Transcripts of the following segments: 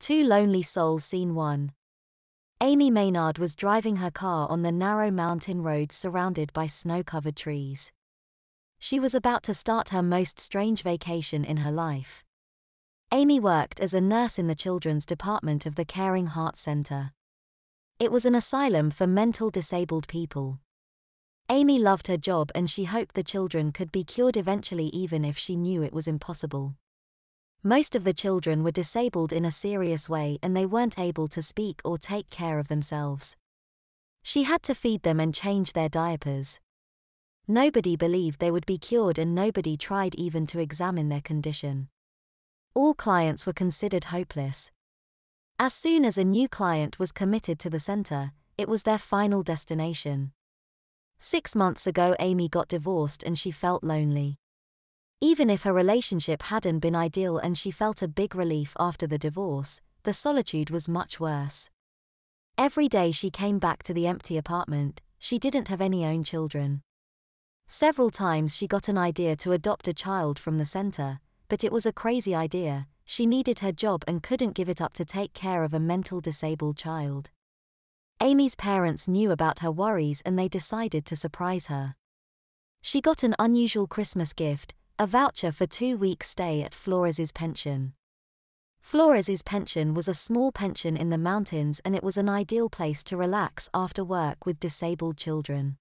Two Lonely Souls Scene 1. Amy Maynard was driving her car on the narrow mountain road surrounded by snow-covered trees. She was about to start her most strange vacation in her life. Amy worked as a nurse in the children's department of the Caring Heart Center. It was an asylum for mental disabled people. Amy loved her job and she hoped the children could be cured eventually, even if she knew it was impossible. Most of the children were disabled in a serious way and they weren't able to speak or take care of themselves. She had to feed them and change their diapers. Nobody believed they would be cured and nobody tried even to examine their condition. All clients were considered hopeless. As soon as a new client was committed to the center, it was their final destination. 6 months ago, Amy got divorced and she felt lonely. Even if her relationship hadn't been ideal and she felt a big relief after the divorce, the solitude was much worse. Every day she came back to the empty apartment. She didn't have any own children. Several times she got an idea to adopt a child from the center, but it was a crazy idea. She needed her job and couldn't give it up to take care of a mental disabled child. Amy's parents knew about her worries and they decided to surprise her. She got an unusual Christmas gift, a voucher for 2 weeks' stay at Flores's Pension. Flores's Pension was a small pension in the mountains and it was an ideal place to relax after work with disabled children.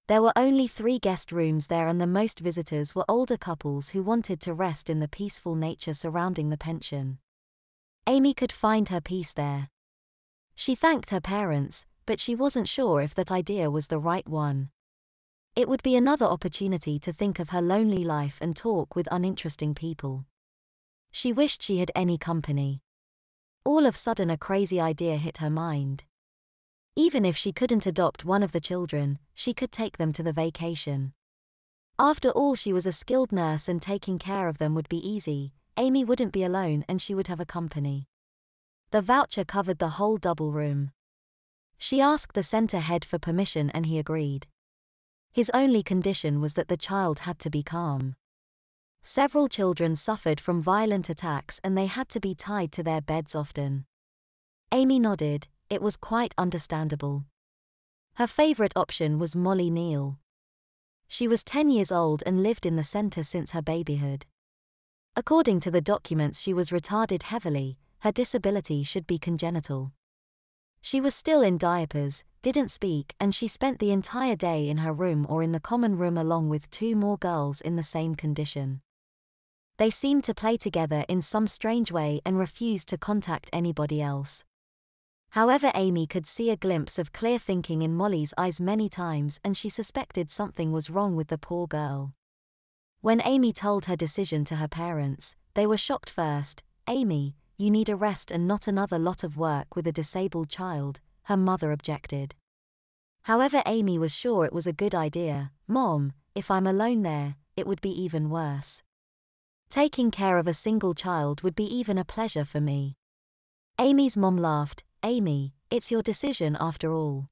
There were only 3 guest rooms there and the most visitors were older couples who wanted to rest in the peaceful nature surrounding the pension. Amy could find her peace there. She thanked her parents, but she wasn't sure if that idea was the right one. It would be another opportunity to think of her lonely life and talk with uninteresting people. She wished she had any company. All of a sudden a crazy idea hit her mind. Even if she couldn't adopt one of the children, she could take them to the vacation. After all, she was a skilled nurse and taking care of them would be easy. Amy wouldn't be alone and she would have a company. The voucher covered the whole double room. She asked the center head for permission and he agreed. His only condition was that the child had to be calm. Several children suffered from violent attacks and they had to be tied to their beds often. Amy nodded. It was quite understandable. Her favorite option was Molly Neal. She was 10 years old and lived in the center since her babyhood. According to the documents, she was retarded heavily. Her disability should be congenital. She was still in diapers, didn't speak, and she spent the entire day in her room or in the common room along with 2 more girls in the same condition. They seemed to play together in some strange way and refused to contact anybody else. However, Amy could see a glimpse of clear thinking in Molly's eyes many times and she suspected something was wrong with the poor girl. When Amy told her decision to her parents, they were shocked first. "Amy, you need a rest and not another lot of work with a disabled child," her mother objected. However, Amy was sure it was a good idea. "Mom, if I'm alone there, it would be even worse. Taking care of a single child would be even a pleasure for me." Amy's mom laughed. "Amy, it's your decision after all.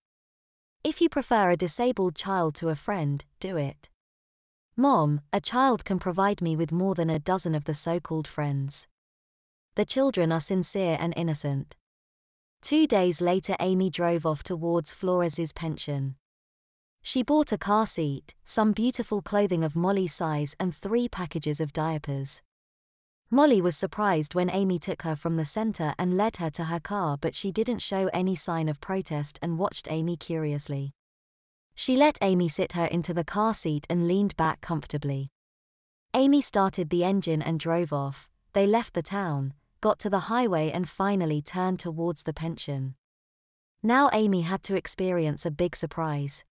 If you prefer a disabled child to a friend, do it." "Mom, a child can provide me with more than a dozen of the so-called friends. The children are sincere and innocent." 2 days later, Amy drove off towards Flores's Pension. She bought a car seat, some beautiful clothing of Molly's size and 3 packages of diapers. Molly was surprised when Amy took her from the center and led her to her car, but she didn't show any sign of protest and watched Amy curiously. She let Amy sit her into the car seat and leaned back comfortably. Amy started the engine and drove off. They left the town, got to the highway and finally turned towards the pension. Now Amy had to experience a big surprise.